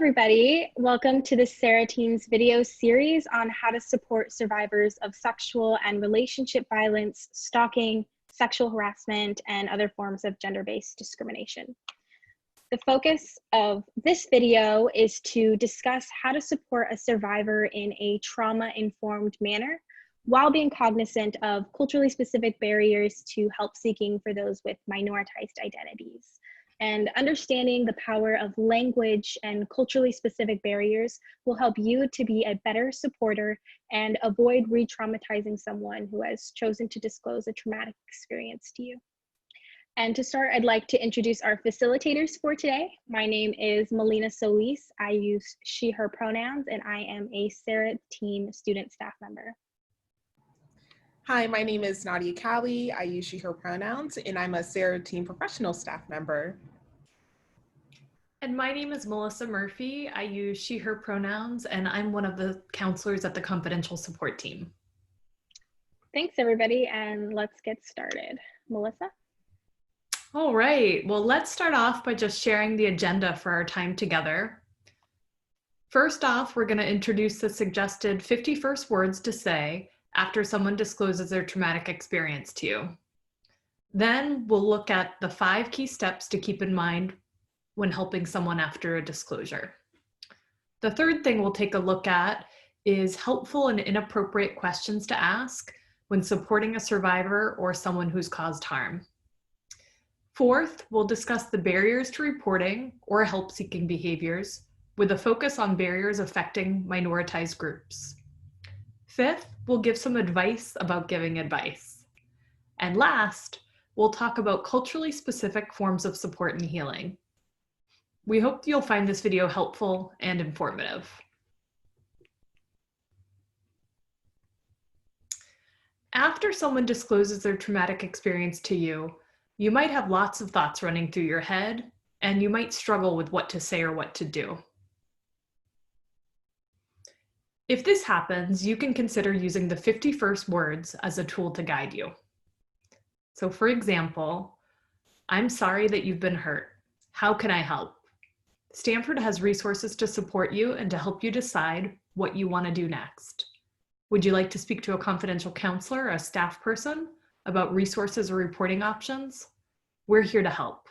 everybody. Welcome to the Sarah Team's video series on how to support survivors of sexual and relationship violence, stalking, sexual harassment, and other forms of gender-based discrimination. The focus of this video is to discuss how to support a survivor in a trauma-informed manner while being cognizant of culturally specific barriers to help seeking for those with minoritized identities. And understanding the power of language and culturally specific barriers will help you to be a better supporter and avoid re-traumatizing someone who has chosen to disclose a traumatic experience to you. And to start, I'd like to introduce our facilitators for today. My name is Melina Solis. I use she, her pronouns, and I am a Sarah Team student staff member. Hi, my name is Nadia Cowie. I use she, her pronouns, and I'm a Sarah Team professional staff member. And my name is Melissa Murphy. I use she, her pronouns, and I'm one of the counselors at the confidential support team. Thanks, everybody, and let's get started. Melissa? All right, well, let's start off by just sharing the agenda for our time together. First off, we're going to introduce the suggested 51st words to say after someone discloses their traumatic experience to you. Then we'll look at the 5 key steps to keep in mind when helping someone after a disclosure. The third thing we'll take a look at is helpful and inappropriate questions to ask when supporting a survivor or someone who's caused harm. Fourth, we'll discuss the barriers to reporting or help-seeking behaviors with a focus on barriers affecting minoritized groups. Fifth, we'll give some advice about giving advice. And last, we'll talk about culturally specific forms of support and healing. We hope you'll find this video helpful and informative. After someone discloses their traumatic experience to you, you might have lots of thoughts running through your head, and you might struggle with what to say or what to do. If this happens, you can consider using the 51st words as a tool to guide you. So for example, I'm sorry that you've been hurt. How can I help? Stanford has resources to support you and to help you decide what you want to do next. Would you like to speak to a confidential counselor or a staff person about resources or reporting options? We're here to help.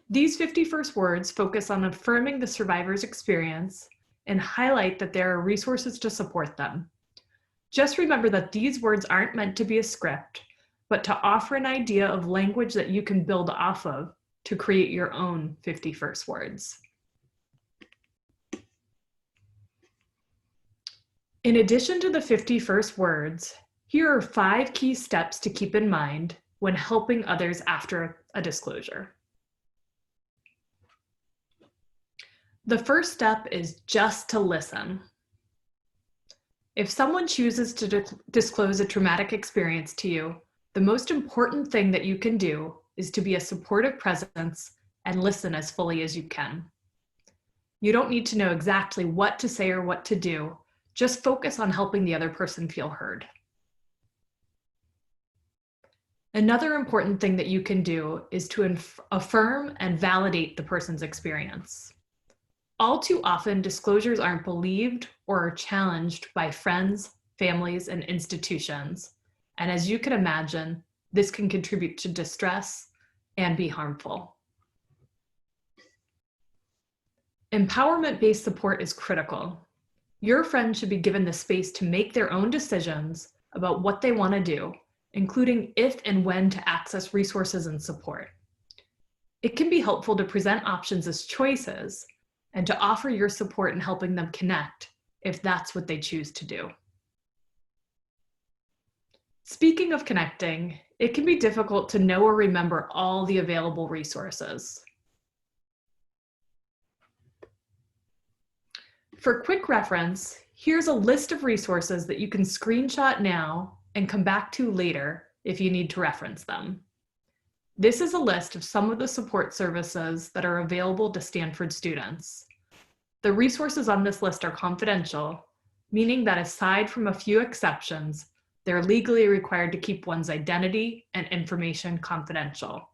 These 51st words focus on affirming the survivor's experience and highlight that there are resources to support them. Just remember that these words aren't meant to be a script, but to offer an idea of language that you can build off of to create your own 51st words. In addition to the 51st words, here are 5 key steps to keep in mind when helping others after a disclosure. The first step is just to listen. If someone chooses to disclose a traumatic experience to you, the most important thing that you can do is to be a supportive presence and listen as fully as you can. You don't need to know exactly what to say or what to do. Just focus on helping the other person feel heard. Another important thing that you can do is to affirm and validate the person's experience. All too often, disclosures aren't believed or are challenged by friends, families, and institutions. And as you can imagine, this can contribute to distress and be harmful. Empowerment-based support is critical. Your friend should be given the space to make their own decisions about what they want to do, including if and when to access resources and support. It can be helpful to present options as choices and to offer your support in helping them connect if that's what they choose to do. Speaking of connecting, it can be difficult to know or remember all the available resources. For quick reference, here's a list of resources that you can screenshot now and come back to later if you need to reference them. This is a list of some of the support services that are available to Stanford students. The resources on this list are confidential, meaning that aside from a few exceptions, they're legally required to keep one's identity and information confidential.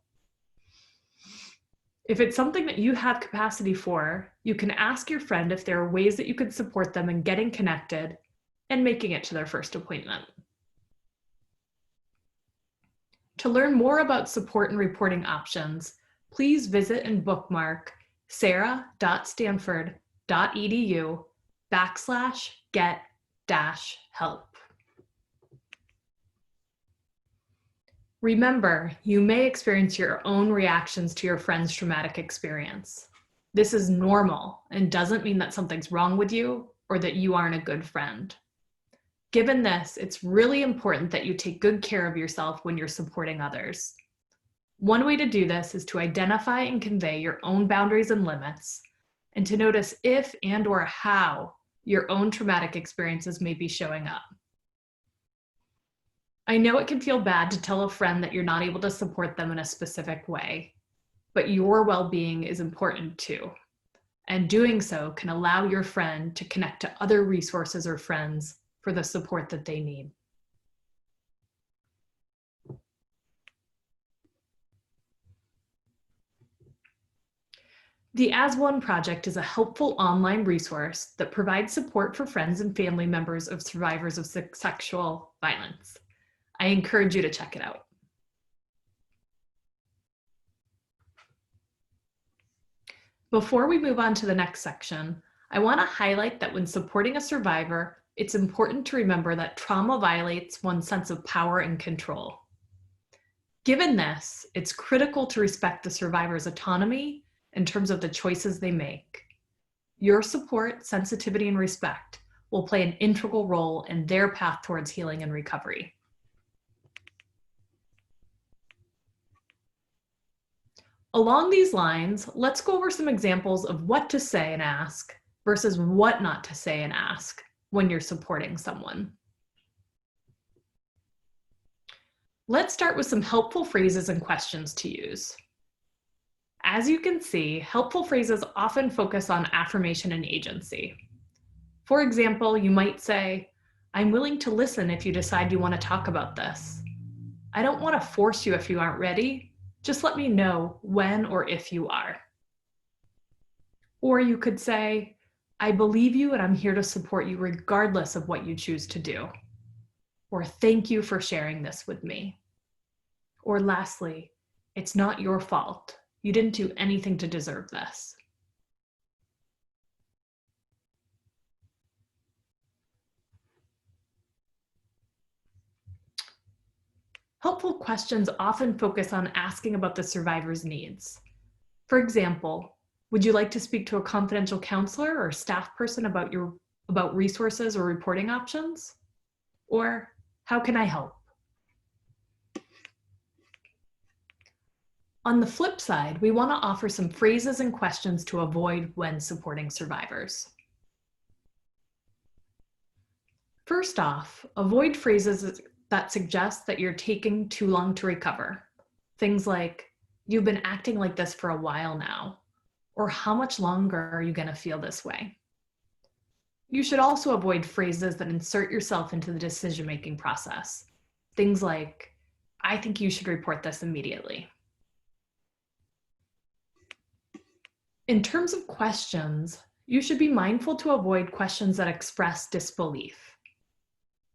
If it's something that you have capacity for, you can ask your friend if there are ways that you could support them in getting connected and making it to their first appointment. To learn more about support and reporting options, please visit and bookmark sarah.stanford.edu/get-help. Remember, you may experience your own reactions to your friend's traumatic experience. This is normal and doesn't mean that something's wrong with you or that you aren't a good friend. Given this, it's really important that you take good care of yourself when you're supporting others. One way to do this is to identify and convey your own boundaries and limits, and to notice if and/or how your own traumatic experiences may be showing up. I know it can feel bad to tell a friend that you're not able to support them in a specific way, but your well-being is important too. And doing so can allow your friend to connect to other resources or friends for the support that they need. The As One Project is a helpful online resource that provides support for friends and family members of survivors of sexual violence. I encourage you to check it out. Before we move on to the next section, I want to highlight that when supporting a survivor, it's important to remember that trauma violates one's sense of power and control. Given this, it's critical to respect the survivor's autonomy in terms of the choices they make. Your support, sensitivity, and respect will play an integral role in their path towards healing and recovery. Along these lines, let's go over some examples of what to say and ask versus what not to say and ask when you're supporting someone. Let's start with some helpful phrases and questions to use. As you can see, helpful phrases often focus on affirmation and agency. For example, you might say, "I'm willing to listen if you decide you want to talk about this. I don't want to force you if you aren't ready. Just let me know when or if you are." Or you could say, "I believe you and I'm here to support you regardless of what you choose to do." Or, "Thank you for sharing this with me." Or lastly, "It's not your fault. You didn't do anything to deserve this." Helpful questions often focus on asking about the survivor's needs. For example, would you like to speak to a confidential counselor or staff person about resources or reporting options? Or, how can I help? On the flip side, we want to offer some phrases and questions to avoid when supporting survivors. First off, avoid phrases that suggest that you're taking too long to recover. Things like, "You've been acting like this for a while now," or "How much longer are you going to feel this way?" You should also avoid phrases that insert yourself into the decision-making process. Things like, "I think you should report this immediately." In terms of questions, you should be mindful to avoid questions that express disbelief.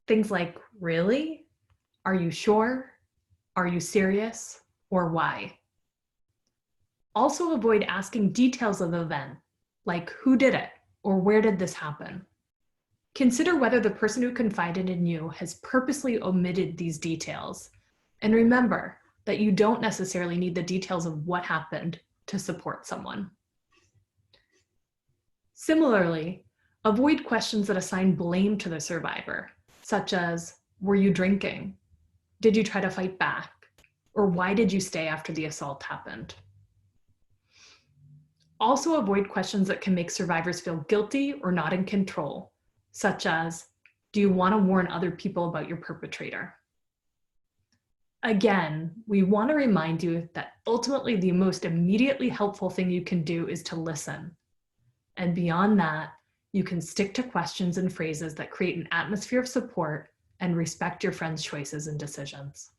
Things like, "Really? Are you sure? Are you serious? Or why?" Also avoid asking details of the event, like who did it or where did this happen. Consider whether the person who confided in you has purposely omitted these details. And remember that you don't necessarily need the details of what happened to support someone. Similarly, avoid questions that assign blame to the survivor, such as, "Were you drinking? Did you try to fight back? Or why did you stay after the assault happened?" Also avoid questions that can make survivors feel guilty or not in control, such as, "Do you want to warn other people about your perpetrator?" Again, we want to remind you that ultimately the most immediately helpful thing you can do is to listen. And beyond that, you can stick to questions and phrases that create an atmosphere of support and respect your friend's choices and decisions.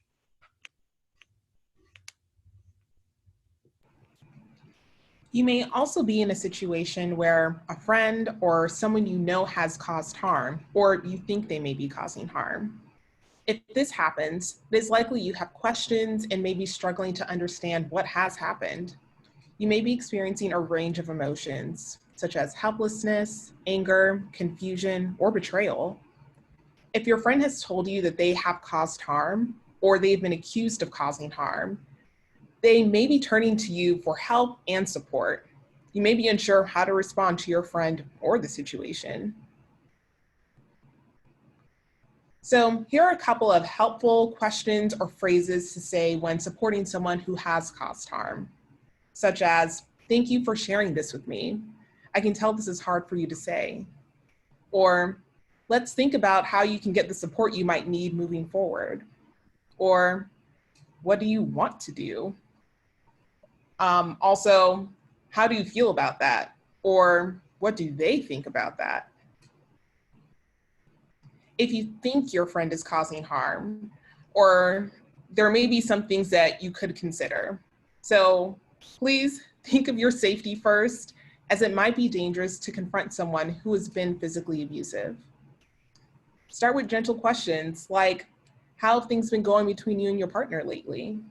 You may also be in a situation where a friend or someone you know has caused harm, or you think they may be causing harm. If this happens, it is likely you have questions and may be struggling to understand what has happened. You may be experiencing a range of emotions, such as helplessness, anger, confusion, or betrayal. If your friend has told you that they have caused harm, or they've been accused of causing harm, they may be turning to you for help and support. You may be unsure how to respond to your friend or the situation. So here are a couple of helpful questions or phrases to say when supporting someone who has caused harm, such as, "Thank you for sharing this with me. I can tell this is hard for you to say." Or, "Let's think about how you can get the support you might need moving forward." Or, "What do you want to do?" Also, "How do you feel about that?" Or, "What do they think about that?" If you think your friend is causing harm, or there may be some things that you could consider. So please think of your safety first, as it might be dangerous to confront someone who has been physically abusive. Start with gentle questions like, "How have things been going between you and your partner lately?"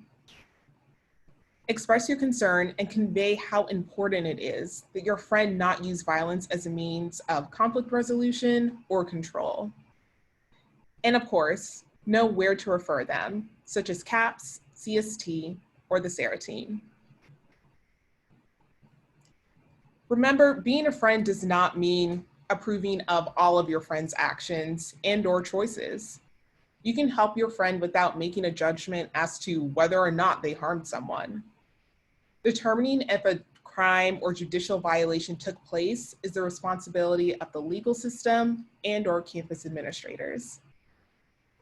Express your concern and convey how important it is that your friend not use violence as a means of conflict resolution or control. And of course, know where to refer them, such as CAPS, CST, or the SARA team. Remember, being a friend does not mean approving of all of your friend's actions and/or choices. You can help your friend without making a judgment as to whether or not they harmed someone. Determining if a crime or judicial violation took place is the responsibility of the legal system and/or campus administrators.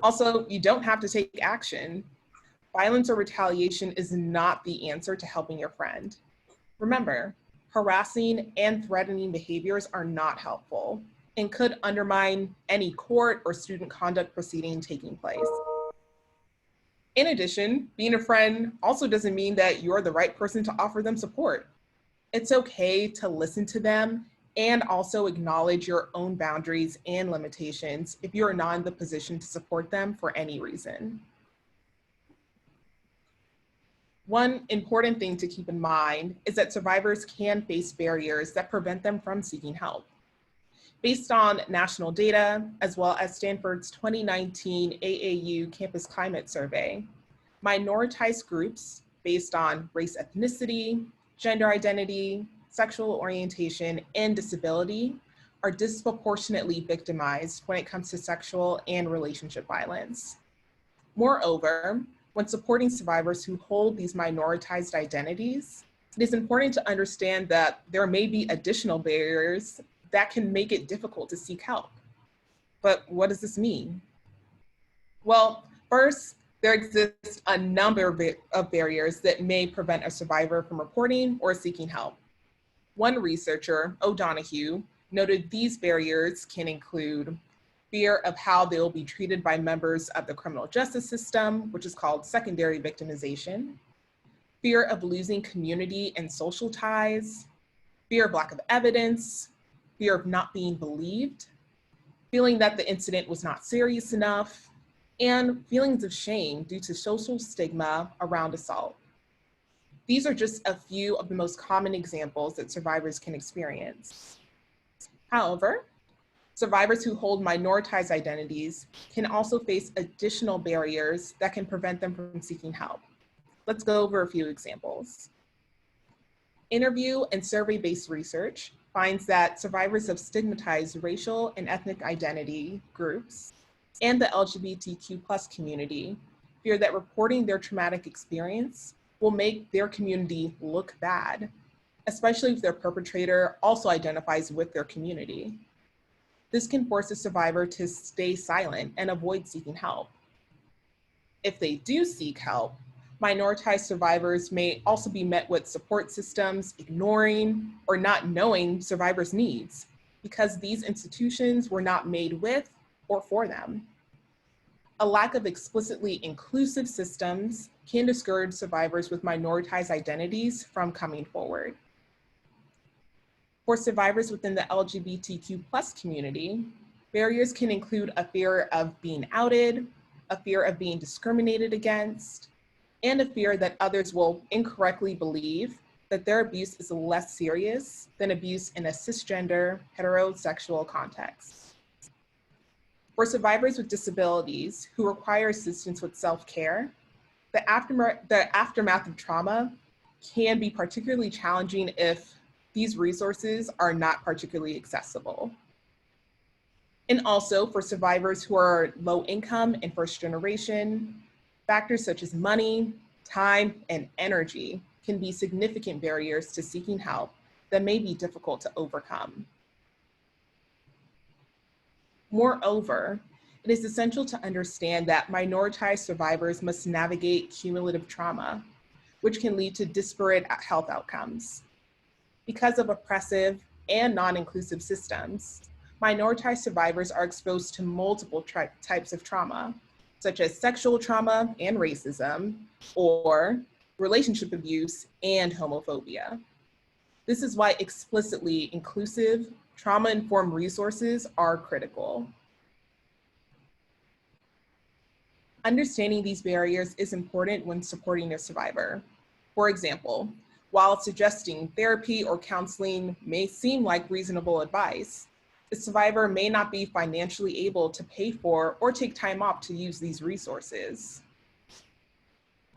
Also, you don't have to take action. Violence or retaliation is not the answer to helping your friend. Remember, harassing and threatening behaviors are not helpful and could undermine any court or student conduct proceeding taking place. In addition, being a friend also doesn't mean that you're the right person to offer them support. It's okay to listen to them and also acknowledge your own boundaries and limitations if you're not in the position to support them for any reason. One important thing to keep in mind is that survivors can face barriers that prevent them from seeking help. Based on national data, as well as Stanford's 2019 AAU Campus Climate Survey, minoritized groups based on race, ethnicity, gender identity, sexual orientation, and disability are disproportionately victimized when it comes to sexual and relationship violence. Moreover, when supporting survivors who hold these minoritized identities, it is important to understand that there may be additional barriers that can make it difficult to seek help. But what does this mean? Well, first, there exists a number of barriers that may prevent a survivor from reporting or seeking help. One researcher, O'Donoghue, noted these barriers can include fear of how they will be treated by members of the criminal justice system, which is called secondary victimization, fear of losing community and social ties, fear of lack of evidence, fear of not being believed, feeling that the incident was not serious enough, and feelings of shame due to social stigma around assault. These are just a few of the most common examples that survivors can experience. However, survivors who hold minoritized identities can also face additional barriers that can prevent them from seeking help. Let's go over a few examples. Interview and survey-based research finds that survivors of stigmatized racial and ethnic identity groups and the LGBTQ+ community fear that reporting their traumatic experience will make their community look bad, especially if their perpetrator also identifies with their community. This can force a survivor to stay silent and avoid seeking help. If they do seek help, minoritized survivors may also be met with support systems ignoring or not knowing survivors' needs because these institutions were not made with or for them. A lack of explicitly inclusive systems can discourage survivors with minoritized identities from coming forward. For survivors within the LGBTQ+ community, barriers can include a fear of being outed, a fear of being discriminated against, and a fear that others will incorrectly believe that their abuse is less serious than abuse in a cisgender, heterosexual context. For survivors with disabilities who require assistance with self-care, the aftermath of trauma can be particularly challenging if these resources are not particularly accessible. And also for survivors who are low income and first generation, factors such as money, time, and energy can be significant barriers to seeking help that may be difficult to overcome. Moreover, it is essential to understand that minoritized survivors must navigate cumulative trauma, which can lead to disparate health outcomes. Because of oppressive and non-inclusive systems, minoritized survivors are exposed to multiple types of trauma, such as sexual trauma and racism, or relationship abuse and homophobia. This is why explicitly inclusive, trauma-informed resources are critical. Understanding these barriers is important when supporting a survivor. For example, while suggesting therapy or counseling may seem like reasonable advice, the survivor may not be financially able to pay for or take time off to use these resources.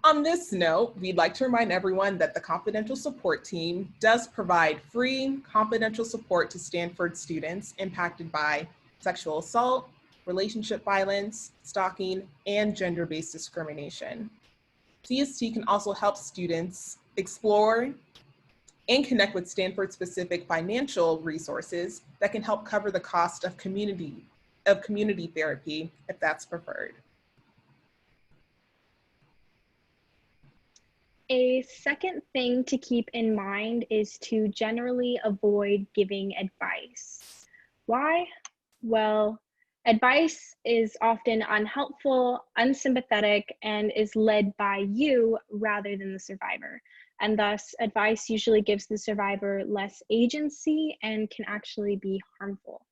On this note, we'd like to remind everyone that the Confidential Support Team does provide free confidential support to Stanford students impacted by sexual assault, relationship violence, stalking, and gender-based discrimination. CST can also help students explore and connect with Stanford-specific financial resources that can help cover the cost of community therapy if that's preferred. A second thing to keep in mind is to generally avoid giving advice. Why? Well, advice is often unhelpful, unsympathetic, and is led by you rather than the survivor. And thus, advice usually gives the survivor less agency and can actually be harmful.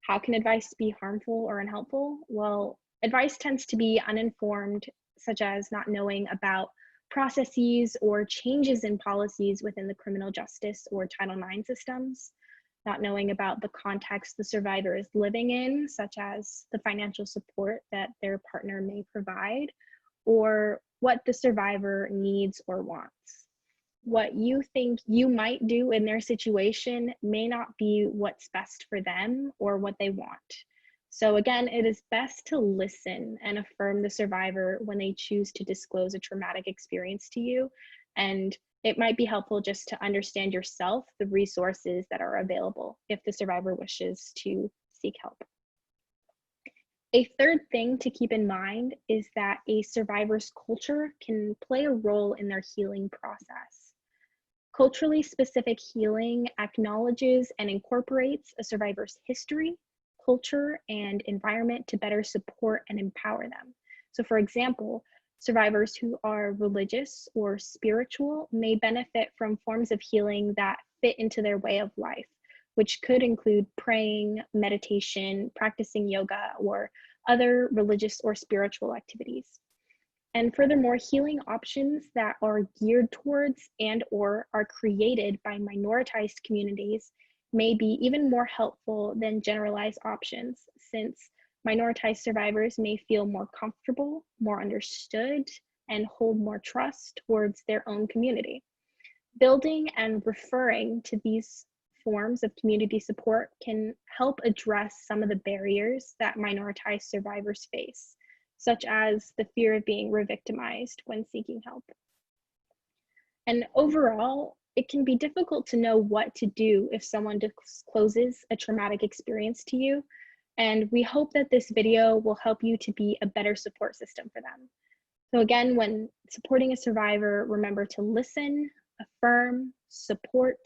How can advice be harmful or unhelpful? Well, advice tends to be uninformed, such as not knowing about processes or changes in policies within the criminal justice or Title IX systems, not knowing about the context the survivor is living in, such as the financial support that their partner may provide, or what the survivor needs or wants. What you think you might do in their situation may not be what's best for them or what they want. So again, it is best to listen and affirm the survivor when they choose to disclose a traumatic experience to you. And it might be helpful just to understand yourself the resources that are available if the survivor wishes to seek help. A third thing to keep in mind is that a survivor's culture can play a role in their healing process. Culturally specific healing acknowledges and incorporates a survivor's history, culture, and environment to better support and empower them. So for example, survivors who are religious or spiritual may benefit from forms of healing that fit into their way of life, which could include praying, meditation, practicing yoga, or other religious or spiritual activities. And furthermore, healing options that are geared towards and/or are created by minoritized communities may be even more helpful than generalized options, since minoritized survivors may feel more comfortable, more understood, and hold more trust towards their own community. Building and referring to these forms of community support can help address some of the barriers that minoritized survivors face, such as the fear of being re-victimized when seeking help. And overall, it can be difficult to know what to do if someone discloses a traumatic experience to you. And we hope that this video will help you to be a better support system for them. So again, when supporting a survivor, remember to listen, affirm, support,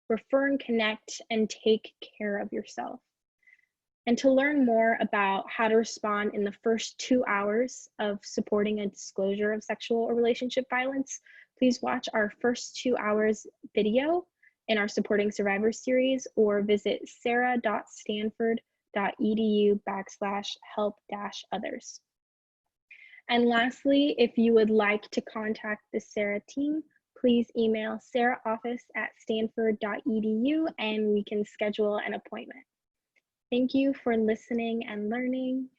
refer and connect, and take care of yourself. And to learn more about how to respond in the first 2 hours of supporting a disclosure of sexual or relationship violence, please watch our first 2 hours video in our Supporting Survivors series, or visit sarah.stanford.edu/help-others. And lastly, if you would like to contact the SARA team, please email saraoffice@stanford.edu and we can schedule an appointment. Thank you for listening and learning.